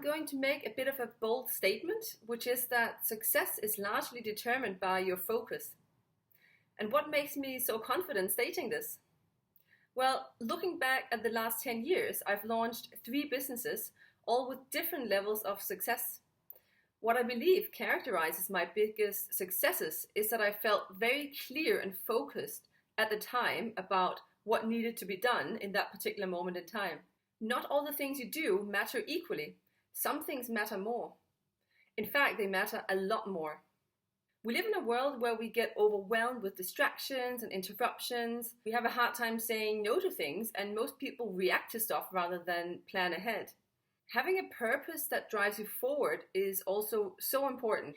going to make a bit of a bold statement, which is that success is largely determined by your focus. And what makes me so confident stating this? Well, looking back at the last 10 years, I've launched 3 businesses, all with different levels of success. What I believe characterizes my biggest successes is that I felt very clear and focused at the time about what needed to be done in that particular moment in time. Not all the things you do matter equally. Some things matter more. In fact, they matter a lot more. We live in a world where we get overwhelmed with distractions and interruptions. We have a hard time saying no to things, and most people react to stuff rather than plan ahead. Having a purpose that drives you forward is also so important.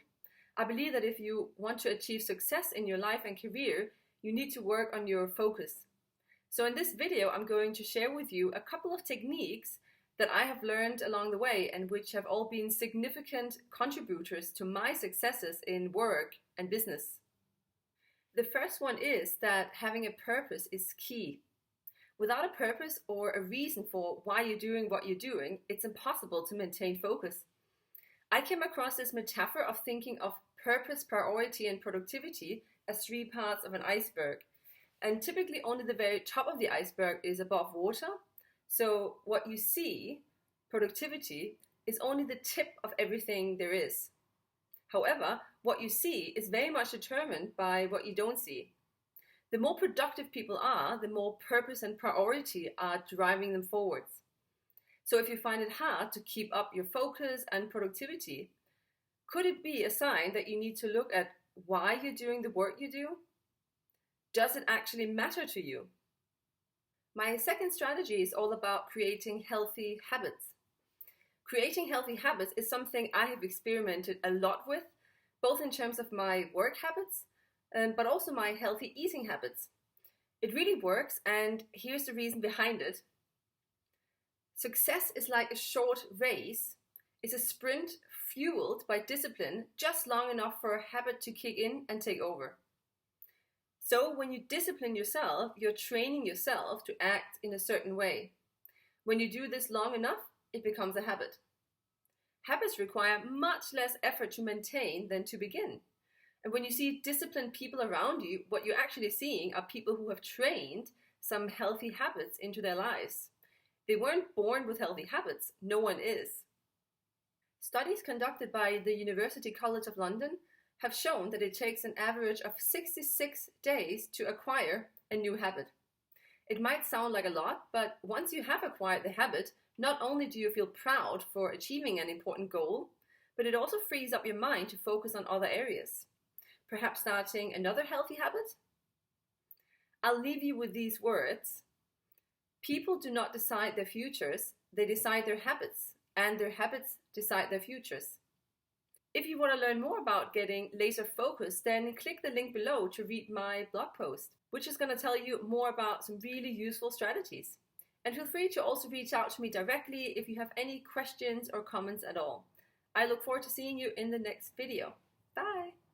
I believe that if you want to achieve success in your life and career, you need to work on your focus. So in this video, I'm going to share with you a couple of techniques that I have learned along the way and which have all been significant contributors to my successes in work and business. The first one is that having a purpose is key. Without a purpose or a reason for why you're doing what you're doing, it's impossible to maintain focus. I came across this metaphor of thinking of purpose, priority, and productivity as 3 parts of an iceberg. And typically only the very top of the iceberg is above water. So what you see, productivity, is only the tip of everything there is. However, what you see is very much determined by what you don't see. The more productive people are, the more purpose and priority are driving them forwards. So if you find it hard to keep up your focus and productivity, could it be a sign that you need to look at why you're doing the work you do? Does it actually matter to you? My second strategy is all about creating healthy habits. Creating healthy habits is something I have experimented a lot with, both in terms of my work habits, but also my healthy eating habits. It really works, and here's the reason behind it. Success is like a short race. It's a sprint fueled by discipline, just long enough for a habit to kick in and take over. So when you discipline yourself, you're training yourself to act in a certain way. When you do this long enough, it becomes a habit. Habits require much less effort to maintain than to begin. And when you see disciplined people around you, what you're actually seeing are people who have trained some healthy habits into their lives. They weren't born with healthy habits. No one is. Studies conducted by the University College of London have shown that it takes an average of 66 days to acquire a new habit. It might sound like a lot, but once you have acquired the habit, not only do you feel proud for achieving an important goal, but it also frees up your mind to focus on other areas. Perhaps starting another healthy habit? I'll leave you with these words. People do not decide their futures, they decide their habits, and their habits decide their futures. If you want to learn more about getting laser focused, then click the link below to read my blog post, which is going to tell you more about some really useful strategies. And feel free to also reach out to me directly if you have any questions or comments at all. I look forward to seeing you in the next video. Bye!